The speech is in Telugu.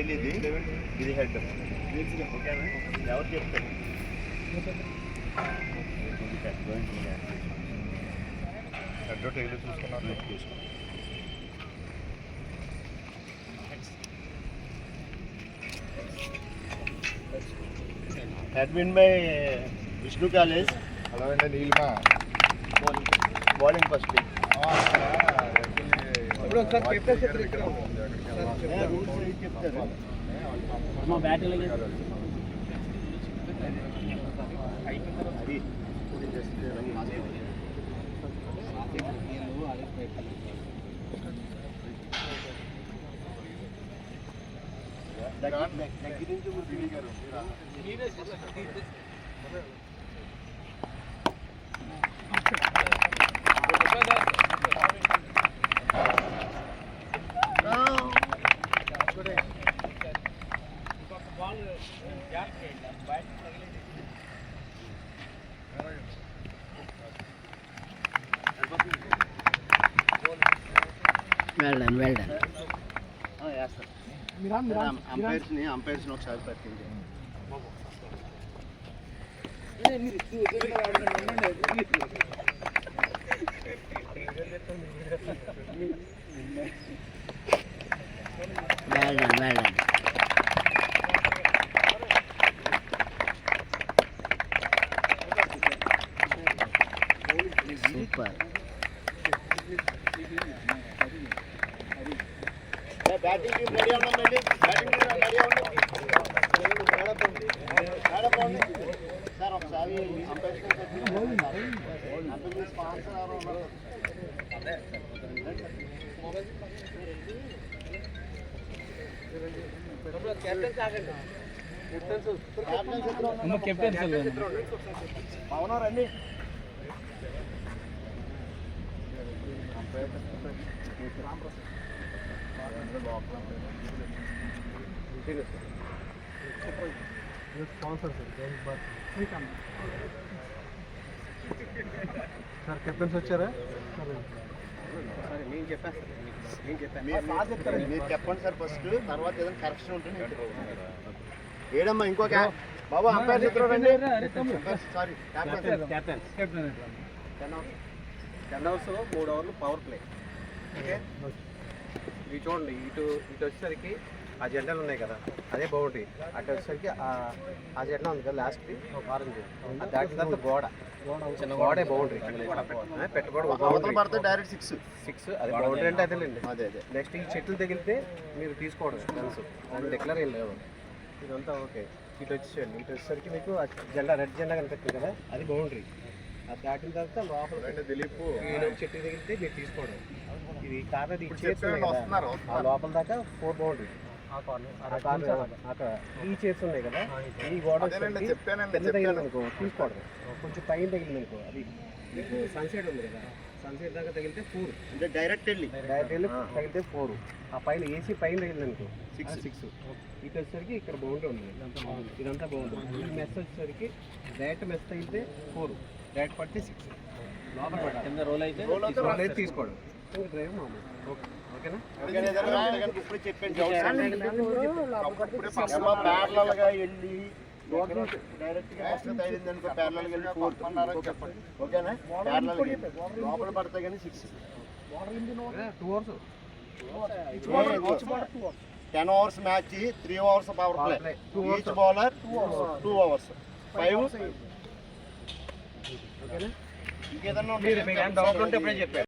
టైల్ ఇది హెడ్. ఓకేనా? ఎవరు చెప్తారు? హెడ్ టైల్ చూసుకున్నారు. Admin by Vishnu College. Hello, and Nilma. Bowling first. Well done, well done. Yes, sir. Umpires ఒకసారి పట్టింది. Well done, well done. Super. Batting team ready ఉన్నామండి. బ్యాటింగ్ టీం రెడీ ఉండండి. సార్ ఒకసారి స్పాన్సర్ ఎవరు ఉన్నారు? అవునా రండి. సార్ కెప్టెన్స్ వచ్చారా? మీరు చెప్పండి సార్ ఫస్ట్, తర్వాత ఏదైనా కరెక్షన్ ఉంటే ఏడమ్మా ఇంకొక బాబు అంపైర్ చిత్రం రండి. సారీ క్యాప్టెన్ 10 అవర్స్ 3 అవర్లు పవర్ ప్లే. ఓకే, ఇవి చూడండి. ఇటు వచ్చేసరికి ఆ జెండాలు ఉన్నాయి కదా, అదే బౌండరీ. అటు వచ్చేసరికి ఆ జెండా ఉంది కదా లాస్ట్కి ఆరెంజ్, దాటి తర్వాత గోడ, చిన్న గోడే బౌండరీ. పెట్టుకోవడం పడితే డైరెక్ట్ 6 అది బౌండరీ అంటే అదేలేండి. అదే నెక్స్ట్ ఈ చెట్లు తగిలితే మీరు తీసుకోవడం తెలుసు, దాన్ని డిక్లేర్ ఏం లేవు. ఇదంతా ఓకే. ఇటు వచ్చేసండి, ఇటు వచ్చేసరికి మీకు జెండా రెడ్ జెండా కనిపిస్తుంది కదా, అది బౌండరీ. అది దాటిన తర్వాత లోపల దిలీప్ చెట్టు తగిలితే మీరు తీసుకోవడం. ఇది కార్నర్ ఆ లోపల దాకా 4 బౌండరీ. అక్కడ ఈ చేర్స్ ఉన్నాయి కదా, ఈ గోడ తగిలిందనుకో తీసుకోవడం. కొంచెం పైన తగిలిందనుకో, అది మీకు సన్సెట్ ఉంది కదా, సన్సెట్ దాకా తగిలితే 4. అంటే డైరెక్ట్ వెళ్ళి తగిలితే 4. ఆ పైన ఏసీ పైన తగిలిందనుకో 6. ఇటు వచ్చేసరికి ఇక్కడ బౌండరీ ఉంది, ఇదంతా బౌండరీ. ఈ మెస్ వచ్చేసరికి డైరెక్ట్ మెస్ తగిలితే 4, డైరెక్ట్ పడితే 6. లోపల కింద రోల్ అయితే తీసుకోవడం. డ్రైవ్ మామూలు. ఓకేనా? ఇప్పుడు చెప్పండి. ప్యారలల్గా వెళ్ళి డైరెక్ట్ గా ఫస్ట్ తగిలింది అనుకో, ప్యారలల్ వెళ్ళి 4 చెప్పండి. ఓకేనా? ప్యారలల్ లోపల పడతాయి కానీ 6. 10 hours match, 3 hours power play. Each bowler 2 hours 5. ఓకేనా? ఇంకేదన్నా డౌట్ ఉంటే ఎప్పుడే చెప్పారు.